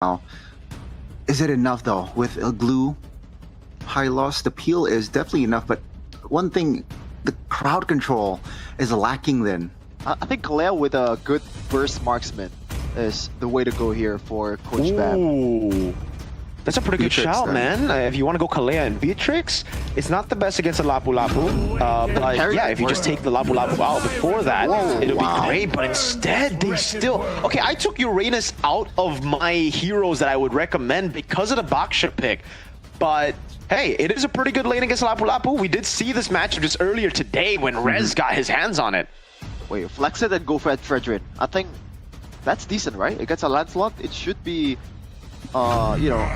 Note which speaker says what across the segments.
Speaker 1: now. Is it enough though? With a glue, high loss, the peel is definitely enough, but one thing, the crowd control is lacking then.
Speaker 2: I think Kaleo with a good burst marksman is the way to go here for Coach Bam.
Speaker 3: Ooh. That's a pretty good
Speaker 1: Beatrix,
Speaker 3: shout,
Speaker 1: then.
Speaker 3: man. If you want to go Kalea and Beatrix, it's not the best against the Lapu Lapu. But yeah, if you just take the Lapu Lapu out before that, it'll be great. But instead, they still... Okay, I took Uranus out of my heroes that I would recommend because of the Baksha pick. But hey, it is a pretty good lane against Lapu Lapu. We did see this matchup just earlier today when Rez got his hands on it.
Speaker 2: Wait, flex it and go for Fredrin. I think that's decent, right? Against a Lancelot, it should be, you know,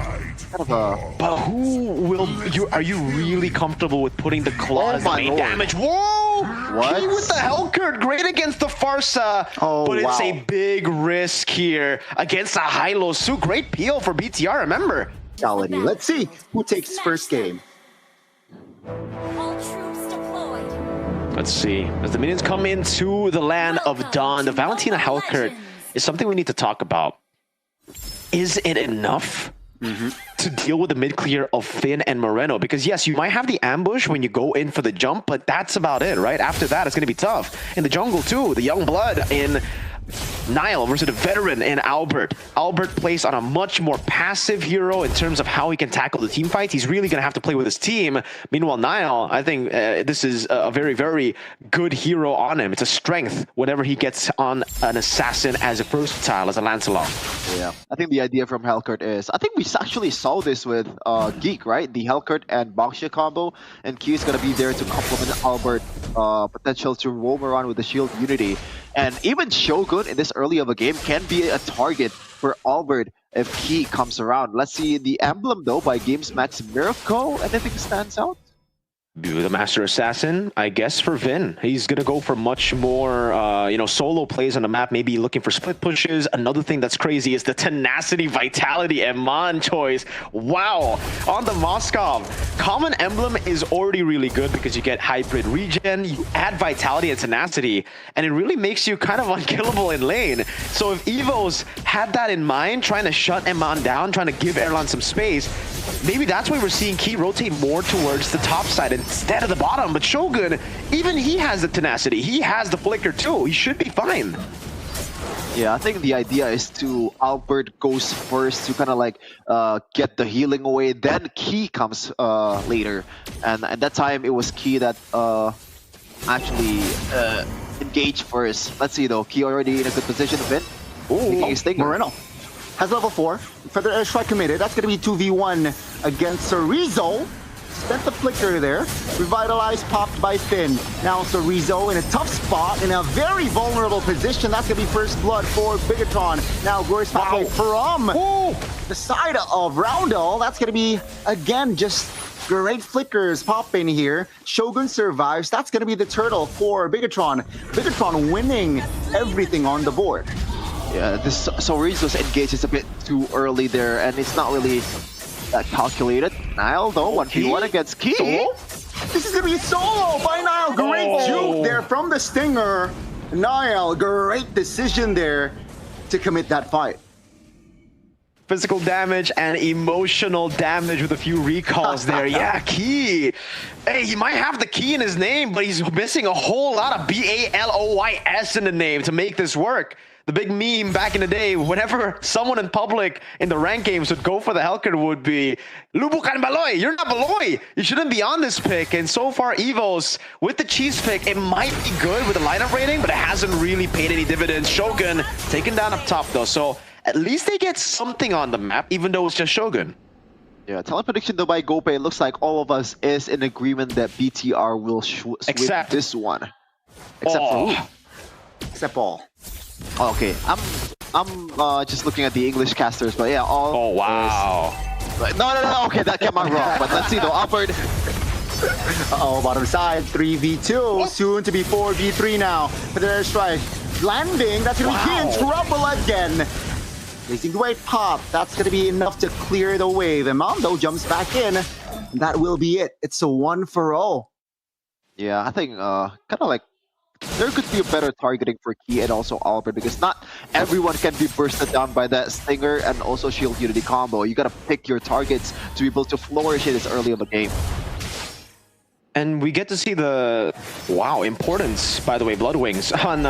Speaker 2: kind of a...
Speaker 3: But who will... Are you really comfortable with putting the claw as the main damage? Whoa!
Speaker 2: What?
Speaker 3: He with the Hellcurt, great against the Farsa.
Speaker 1: Oh,
Speaker 3: but it's
Speaker 1: wow.
Speaker 3: a big risk here against a Hylo Su. Great peel for BTR, remember.
Speaker 1: Let's see who takes first game.
Speaker 4: All troops deployed.
Speaker 3: Let's see. As the minions come into the land of Dawn, the Valentina Hellcurt is something we need to talk about. Is it enough to deal with the mid-clear of Finn and Moreno? Because yes, you might have the ambush when you go in for the jump, but that's about it, right? After that, it's going to be tough. In the jungle too, the young blood in Niall versus the veteran in Albert. Albert plays on a much more passive hero in terms of how he can tackle the team fights. He's really going to have to play with his team. Meanwhile, Niall, I think this is a very, very good hero on him. It's a strength whenever he gets on an assassin as a versatile as a Lancelot.
Speaker 2: Yeah, I think the idea from Hellcurt is, I think we actually saw this with Geek, right? The Hellcurt and Baksha combo, and Key is going to be there to complement Albert potential to roam around with the shield unity. And even Shogun in this early of a game can be a target for Albert if Key comes around. Let's see the emblem though by Games Max Miracle. Anything stands out?
Speaker 3: The Master Assassin, I guess, for Vin. He's going to go for much more, you know, solo plays on the map, maybe looking for split pushes. Another thing that's crazy is the Tenacity, Vitality, and Mon choice. Wow. On the Moskov, Common Emblem is already really good because you get hybrid regen, you add Vitality and Tenacity, and it really makes you kind of unkillable in lane. So if Evos had that in mind, trying to shut Emon down, trying to give Erlan some space, maybe that's why we're seeing Key rotate more towards the top side instead of the bottom. But Shogun, even he has the tenacity. He has the flicker too. He should be fine.
Speaker 2: Yeah, I think the idea is to Albert goes first to kind of like get the healing away, then Key comes later. And at that time, it was Key that actually engaged first. Let's see though, Key already in a good position to win.
Speaker 1: Oh, Moreno has level 4. Feather Airstrike committed. That's going to be 2v1 against Cerezo. Spent the flicker there. Revitalized, popped by Finn. Now Cerezo in a tough spot, in a very vulnerable position. That's going to be first blood for Bigatron. Now Glorious Pathway from the side of Roundel. That's going to be, again, just great flickers popping here. Shogun survives. That's going to be the turtle for Bigatron. Bigatron winning everything on the board.
Speaker 2: Yeah, this Cerezo's engage is a bit too early there, and it's not really that calculated. Niall though, 1v1 against Key.
Speaker 1: Solo? This is gonna be a solo by Niall. Great juke there from the Stinger. Niall, great decision there to commit that fight.
Speaker 3: Physical damage and emotional damage with a few recalls there. Yeah, Key. Hey, he might have the key in his name, but he's missing a whole lot of B-A-L-O-Y-S in the name to make this work. The big meme back in the day, whenever someone in public in the rank games would go for the Hellcurt would be, Lubukan Baloy, you're not Baloy. You shouldn't be on this pick. And so far, Evos, with the cheese pick, it might be good with the lineup rating, but it hasn't really paid any dividends. Shogun taken down up top though, so at least they get something on the map, even though it's just Shogun.
Speaker 2: Yeah, teleprediction though by Gope, it looks like all of us is in agreement that BTR will sweep this one. Except for who?
Speaker 1: Except Paul.
Speaker 2: Okay, I'm just looking at the English casters, but yeah, all.
Speaker 3: Oh wow!
Speaker 2: No. Okay, that came out wrong. But let's see though. Albert.
Speaker 1: Bottom side 3v2, soon to be 4v3 now. For the airstrike landing, that's gonna be Key in trouble again. Placing the wave pop, that's gonna be enough to clear the wave. And Mondo jumps back in. That will be it. It's a 1-for-0.
Speaker 2: Yeah, I think kind of like there could be a better targeting for Key and also Albert, because not everyone can be bursted down by that Stinger and also Shield Unity combo. You gotta pick your targets to be able to flourish in this early of the game.
Speaker 3: And we get to see the, wow, importance, by the way, Bloodwings on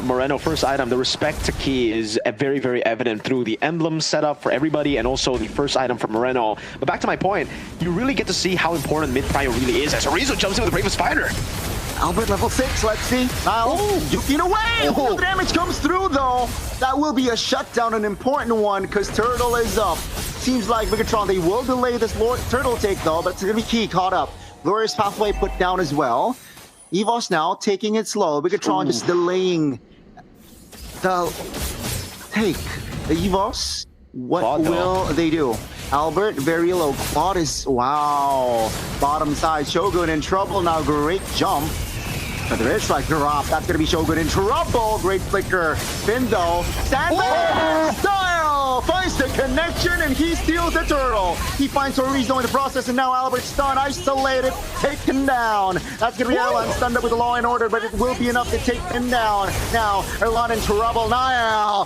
Speaker 3: Moreno. First item, the respect to Key is very, very evident through the emblem setup for everybody and also the first item from Moreno. But back to my point, you really get to see how important mid-prio really is as Arizo jumps in with the Bravest Fighter.
Speaker 1: Albert level 6, let's see. Now, juking away! The damage comes through though. That will be a shutdown, an important one, because Turtle is up. Seems like Megatron, they will delay this Turtle take though, but it's gonna be Key caught up. Glorious Pathway put down as well. Evos now taking it slow. Megatron just delaying the take. The Evos, what will they do? Albert, very low. Claude is, wow. Bottom side, Shogun in trouble now. Great jump. But there is strike drop. That's going to be Shogun in trouble. Great flicker. Finn though. Sandbag style finds the connection and he steals the turtle. He finds Horizo in the process and now Albert stunned, isolated, taken down. That's going to be Erlan stunned up with the Law and Order, but it will be enough to take him down. Now Erlan in trouble. Nile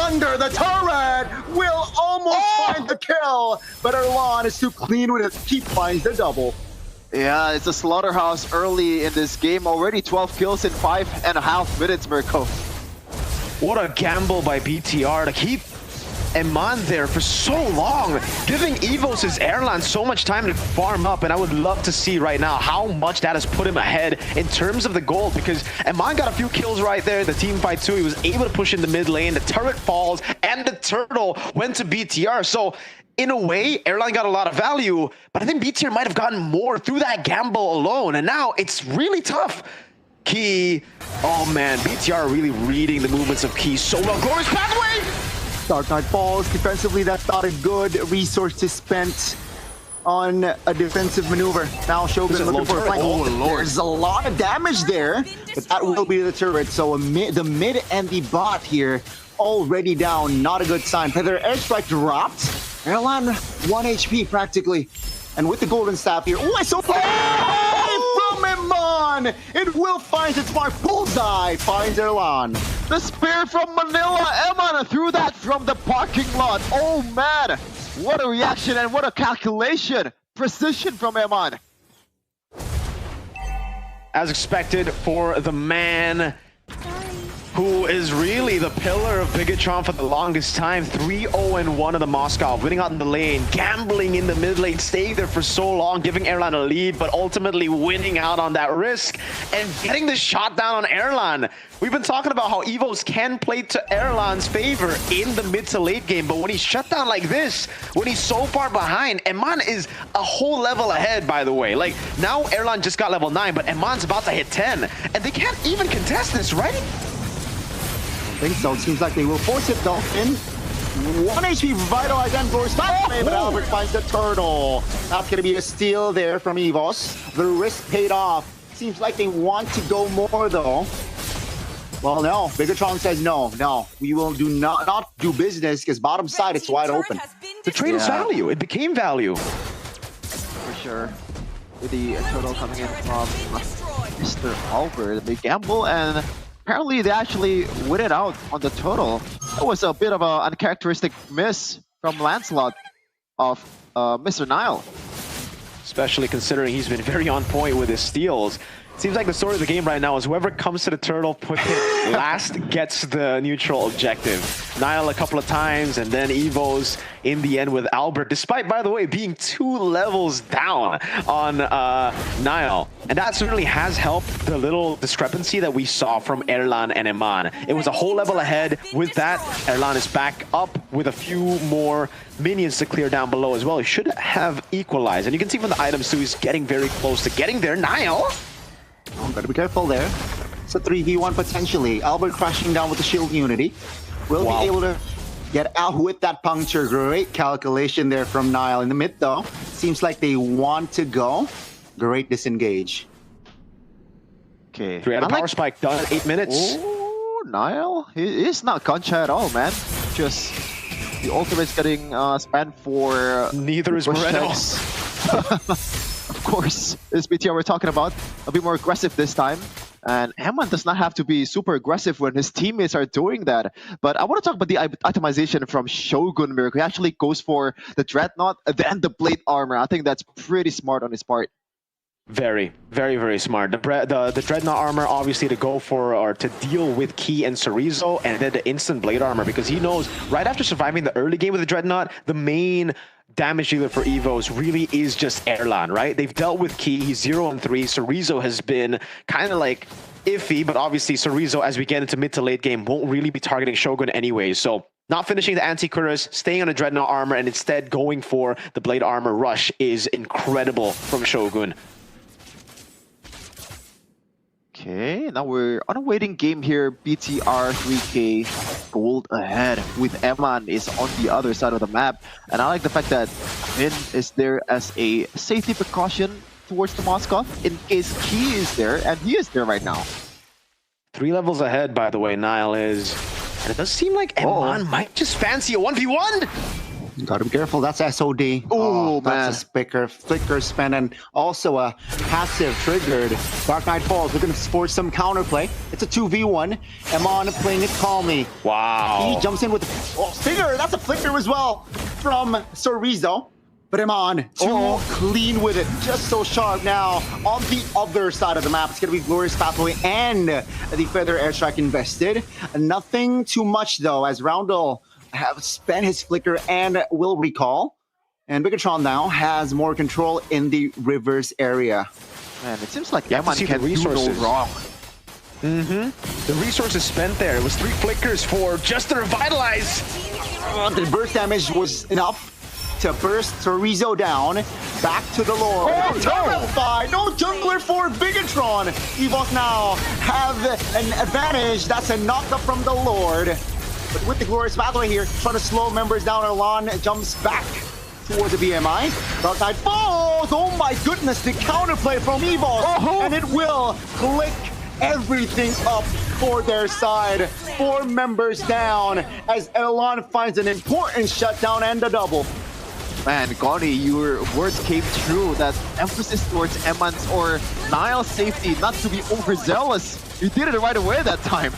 Speaker 1: under the turret will almost find the kill, but Erlan is too clean with it. He finds the double.
Speaker 2: Yeah, it's a slaughterhouse early in this game. Already 12 kills in 5.5 minutes, Mirko.
Speaker 3: What a gamble by BTR to keep Eman there for so long, giving Evos' Erlan so much time to farm up, and I would love to see right now how much that has put him ahead in terms of the gold, because Eman got a few kills right there, the team fight too, he was able to push in the mid lane, the turret falls, and the turtle went to BTR, so in a way, Erlan got a lot of value, but I think BTR might have gotten more through that gamble alone, and now it's really tough. Key, oh man, BTR really reading the movements of Key so well. Glorious Pathway!
Speaker 1: Dark Knight falls. Defensively, that's not a good resource to spend on a defensive maneuver. Now Shogun looking for a flank. Oh lord, there's a lot of damage there, but that will be the turret. So the mid and the bot here already down. Not a good sign. Feather airstrike dropped. Erlan 1 HP practically. And with the golden staff here. Oh, I saw from Eman! It will find its mark. Bullseye finds Erlan.
Speaker 2: The spear from Manila. Eman threw that from the parking lot. Oh man! What a reaction and what a calculation. Precision from Eman.
Speaker 3: As expected for the man who is really the pillar of Bigatron for the longest time. 3-0-1 of the Moscow, winning out in the lane, gambling in the mid lane, staying there for so long, giving Erlan a lead, but ultimately winning out on that risk and getting the shot down on Erlan. We've been talking about how Evos can play to Erlan's favor in the mid to late game, but when he's shut down like this, when he's so far behind, Eman is a whole level ahead, by the way. Like, now Erlan just got level 9, but Eman's about to hit 10, and they can't even contest this, right?
Speaker 1: I think so. It seems like they will force it though. In 1 HP revitalized and Glorious Pathway, but Albert finds the turtle. That's going to be a steal there from Evos. The risk paid off. Seems like they want to go more though. Well, no. Bigatron says no. We will not do business because bottom side it's wide open.
Speaker 3: The trade is value. It became value.
Speaker 2: For sure. With the turtle coming in from Mr. Albert, they gamble and apparently they actually win it out on the turtle. It was a bit of an uncharacteristic miss from Lancelot of Mr. Nile.
Speaker 3: Especially considering he's been very on point with his steals. Seems like the story of the game right now is whoever comes to the turtle put it last gets the neutral objective. Nile a couple of times and then Evos in the end with Albert, despite, by the way, being 2 levels down on Nile. And that certainly has helped the little discrepancy that we saw from Erlan and Eman. It was a whole level ahead. With that, Erlan is back up with a few more minions to clear down below as well. He should have equalized. And you can see from the items too, he's getting very close to getting there. Nile!
Speaker 1: Oh, gotta be careful there. It's a 3v1 potentially. Albert crashing down with the shield unity. Will be able to get out with that puncture. Great calculation there from Nile. In the mid though, seems like they want to go. Great disengage.
Speaker 2: Okay.
Speaker 3: 3 out of power spike done at 8 minutes.
Speaker 2: Oh, Nile? He's not Concha at all, man. Just the ultimate's getting spent for
Speaker 3: neither is Moreno.
Speaker 2: Of course, this BTR we're talking about. A bit more aggressive this time. And Eman does not have to be super aggressive when his teammates are doing that. But I want to talk about the itemization from Shogun Miracle. He actually goes for the Dreadnought, then the Plate Armor. I think that's pretty smart on his part.
Speaker 3: Very, very, very smart. The Dreadnought armor, obviously, to go for or to deal with Key and Chorizo, and then the instant Blade armor, because he knows right after surviving the early game with the Dreadnought, the main damage dealer for Evos really is just Erlan, right? They've dealt with Key, he's 0 and 3. Chorizo has been kind of like iffy, but obviously Chorizo, as we get into mid to late game, won't really be targeting Shogun anyway. So not finishing the anti-cuirass, staying on the Dreadnought armor, and instead going for the Blade armor rush is incredible from Shogun.
Speaker 2: Okay, now we're on a waiting game here. BTR 3K gold ahead with Eman is on the other side of the map. And I like the fact that Min is there as a safety precaution towards the Moskov in case Key is there, and he is there right now.
Speaker 3: 3 levels ahead, by the way, Nile is. And it does seem like Eman might just fancy a 1v1.
Speaker 1: Gotta be careful, that's SOD.
Speaker 2: Oh, man.
Speaker 1: That's a flicker spin, and also a passive triggered. Dark Knight Falls, looking for some counterplay. It's a 2v1. Eman playing it calmly.
Speaker 3: Wow.
Speaker 1: He jumps in with a stinger, that's a flicker as well from Chorizo. But Eman, too clean with it, just so sharp now. On the other side of the map, it's gonna be Glorious Pathway and the Feather Airstrike invested. Nothing too much though, as Roundel have spent his flicker and will recall. And Bigatron now has more control in the rivers area.
Speaker 2: Man, it seems like Eman can do no wrong.
Speaker 3: The resources spent there. It was 3 flickers for just to revitalize.
Speaker 1: The burst damage was enough to burst Chorizo down. Back to the Lord. Terrified! No jungler for Bigatron! Evos now have an advantage. That's a knockup from the Lord. But with the Glorious Pathway here, trying to slow members down, Erlan jumps back towards the BMI. Dark Knight falls! Oh my goodness, the counterplay from Evos! And it will click everything up for their side. 4 members down as Erlan finds an important shutdown and a double.
Speaker 2: Man, Goni, your words came true. That emphasis towards Eman's or Nile's safety, not to be overzealous. You did it right away that time.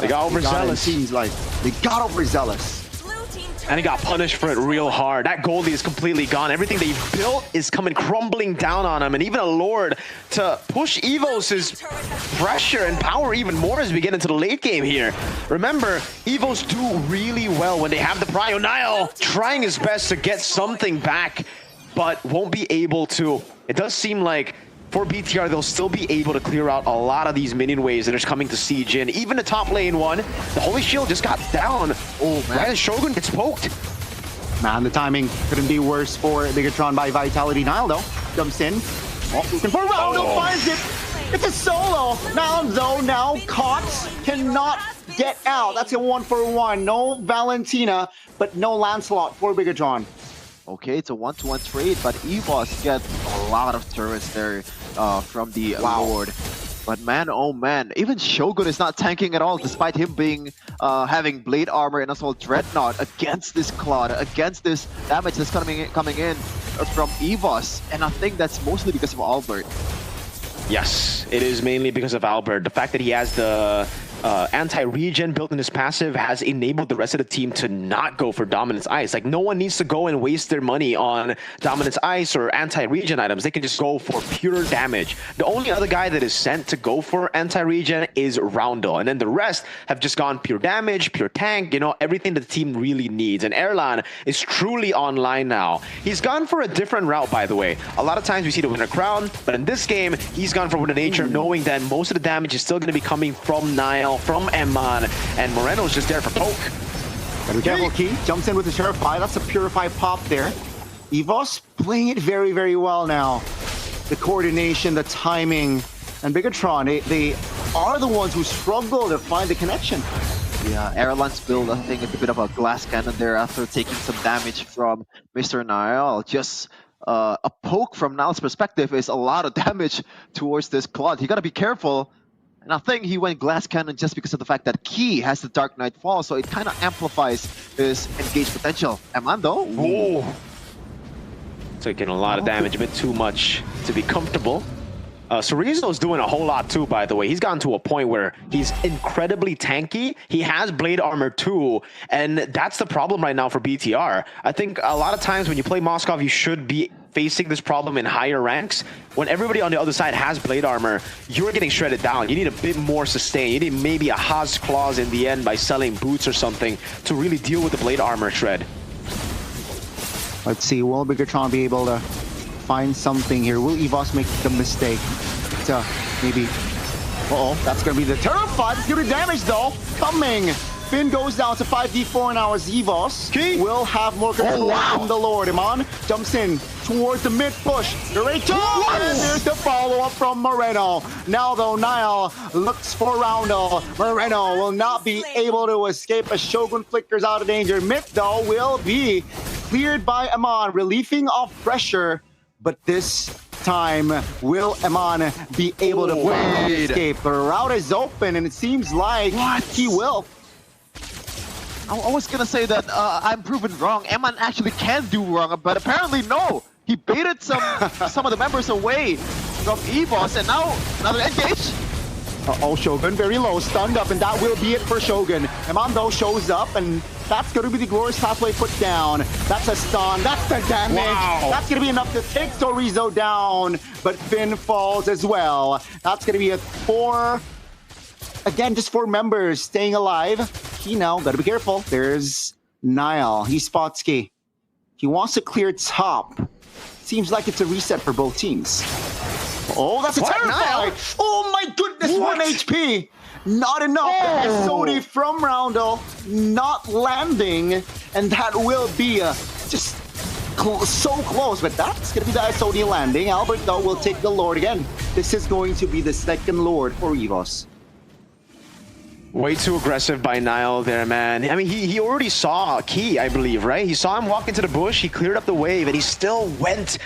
Speaker 3: They got overzealous.
Speaker 1: Seems like they got overzealous.
Speaker 3: And he got punished for it real hard. That Goldie is completely gone. Everything they built is coming crumbling down on him. And even a Lord to push Evos' pressure and power even more as we get into the late game here. Remember, Evos do really well when they have the prio. Nile trying his best to get something back, but won't be able to. It does seem like for BTR, they'll still be able to clear out a lot of these minion waves that are coming to siege in. Even the top lane one, the Holy Shield just got down. Oh, man. Right as Shogun gets poked.
Speaker 1: Man, the timing couldn't be worse for Bigatron by Vitality. Nile, though, jumps in. Looking for Roundel, finds it. It's a solo. Now caught, cannot get out. That's a 1-for-1. No Valentina, but no Lancelot for Bigatron.
Speaker 2: Okay, it's a 1-to-1 trade, but Evos get a lot of turrets there from the Lord. But man, oh man, even Shogun is not tanking at all, despite him being having Blade Armor and also Dreadnought against this Claude, against this damage that's coming in from Evos. And I think that's mostly because of Albert.
Speaker 3: Yes, it is mainly because of Albert. The fact that he has the anti-regen built in his passive has enabled the rest of the team to not go for Dominance Ice. Like, no one needs to go and waste their money on Dominance Ice or anti-regen items. They can just go for pure damage. The only other guy that is sent to go for anti-regen is Roundel. And then the rest have just gone pure damage, pure tank, you know, everything that the team really needs. And Erlan is truly online now. He's gone for a different route, by the way. A lot of times we see the Winter Crown, but in this game, he's gone for Winter Nature, knowing that most of the damage is still going to be coming from Nile, from Eman, and Moreno's just there for poke.
Speaker 1: Gotta be careful, Key jumps in with the Purify. That's a Purify pop there. Evos playing it very, very well now. The coordination, the timing, and Bigatron, they are the ones who struggle to find the connection.
Speaker 2: Yeah, Erlan's build, I think it's a bit of a glass cannon there after taking some damage from Mr. Nile. Just a poke from Nile's perspective is a lot of damage towards this Claude. You gotta be careful. And I think he went glass cannon just because of the fact that Key has the Dark Knight Fall, so it kind of amplifies his engage potential. Eman though?
Speaker 3: Ooh. Taking a lot of damage, a bit too much to be comfortable. Cerezo's doing a whole lot too, by the way. He's gotten to a point where he's incredibly tanky. He has blade armor too, and that's the problem right now for BTR. I think a lot of times when you play Moskov, you should be facing this problem in higher ranks. When everybody on the other side has blade armor, you're getting shredded down. You need a bit more sustain. You need maybe a Haas clause in the end by selling boots or something to really deal with the blade armor shred.
Speaker 1: Let's see, will Bigatron be able to find something here? Will Evos make the mistake to maybe... Uh-oh, that's going to be the Terrified. It's going to be damage, though. Coming. Finn goes down to 5d4 now as Evos will have more control from the Lord. Iman jumps in towards the mid push. Rachel, and there's the follow-up from Moreno. Now, though, Niall looks for Roundel. Moreno will not be able to escape as Shogun flickers out of danger. Mid, though, will be cleared by Iman, relieving off pressure. But this time, will Iman be able to escape? The route is open, and it seems like he will.
Speaker 2: I was gonna say that I'm proven wrong. Eman actually can do wrong, but apparently no. He baited some of the members away from Evos, and now another engage.
Speaker 1: Uh-oh, Shogun very low, stunned up, and that will be it for Shogun. Eman, though, shows up, and that's going to be the glorious halfway put down. That's a stun. That's the damage. Wow. That's going to be enough to take Torizo down, but Finn falls as well. That's going to be a 4... Again, just 4 members staying alive. He now, gotta be careful. There's Niall. He spots Key. He wants to clear top. Seems like it's a reset for both teams. Oh, that's a Terrified! Oh my goodness, 1 HP! Not enough. The SOD from Roundel not landing, and that will be just so close, but that's gonna be the SOD landing. Albert, though, will take the Lord again. This is going to be the second Lord for Evos.
Speaker 3: Way too aggressive by Niall there, man. I mean, he already saw Key, I believe, right? He saw him walk into the bush, he cleared up the wave, and he still went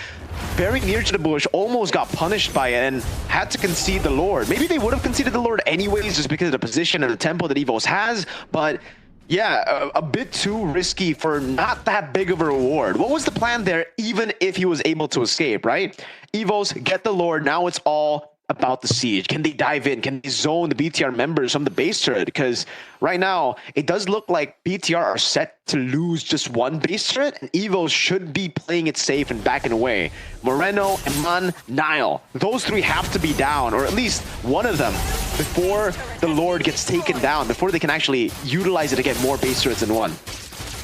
Speaker 3: very near to the bush, almost got punished by it, and had to concede the Lord. Maybe they would have conceded the Lord anyways, just because of the position and the tempo that Evos has, but yeah, a bit too risky for not that big of a reward. What was the plan there, even if he was able to escape, right? Evos get the Lord, now it's all about the siege. Can they dive in? Can they zone the BTR members from the base turret? Because right now, it does look like BTR are set to lose just one base turret, and Evos should be playing it safe and backing away. Moreno, Eman, Niall, those 3 have to be down, or at least one of them, before the Lord gets taken down, before they can actually utilize it to get more base turrets than one.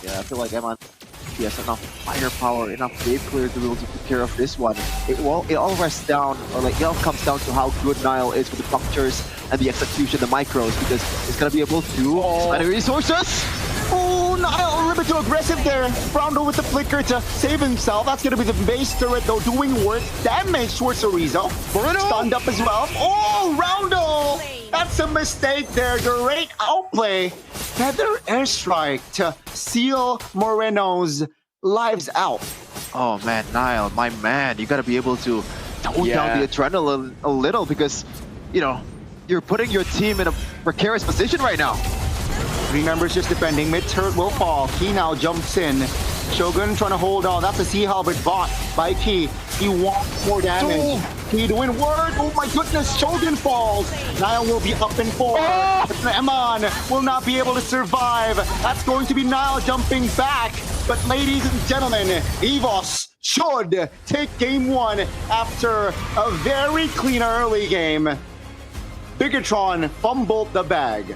Speaker 2: Yeah, I feel like Eman, he has enough firepower, enough wave clear to be able to take care of this one. It all rests down, or like it all comes down to how good Niall is with the punctures and the execution, the micros, because he's gonna be able to spend resources.
Speaker 1: Oh, Niall a little bit too aggressive there. Roundel with the flicker to save himself. That's gonna be the base turret though, doing work. Damage towards Torizo. Moreno stunned up as well. Oh, Roundel! That's a mistake there. Great outplay. Feather airstrike to seal Moreno's lives out.
Speaker 2: Oh man, Niall, my man, you gotta be able to tone down the adrenaline a little, because, you know, you're putting your team in a precarious position right now.
Speaker 1: 3 members just defending. Mid turret will fall. Key now jumps in. Shogun trying to hold on. That's a Sea Halberd bought by Key. He wants more damage. Key doing work. Oh my goodness. Shogun falls. Niall will be up in 4. Eman will not be able to survive. That's going to be Niall jumping back. But ladies and gentlemen, Evos should take game 1 after a very clean early game. Bigatron fumbled the bag.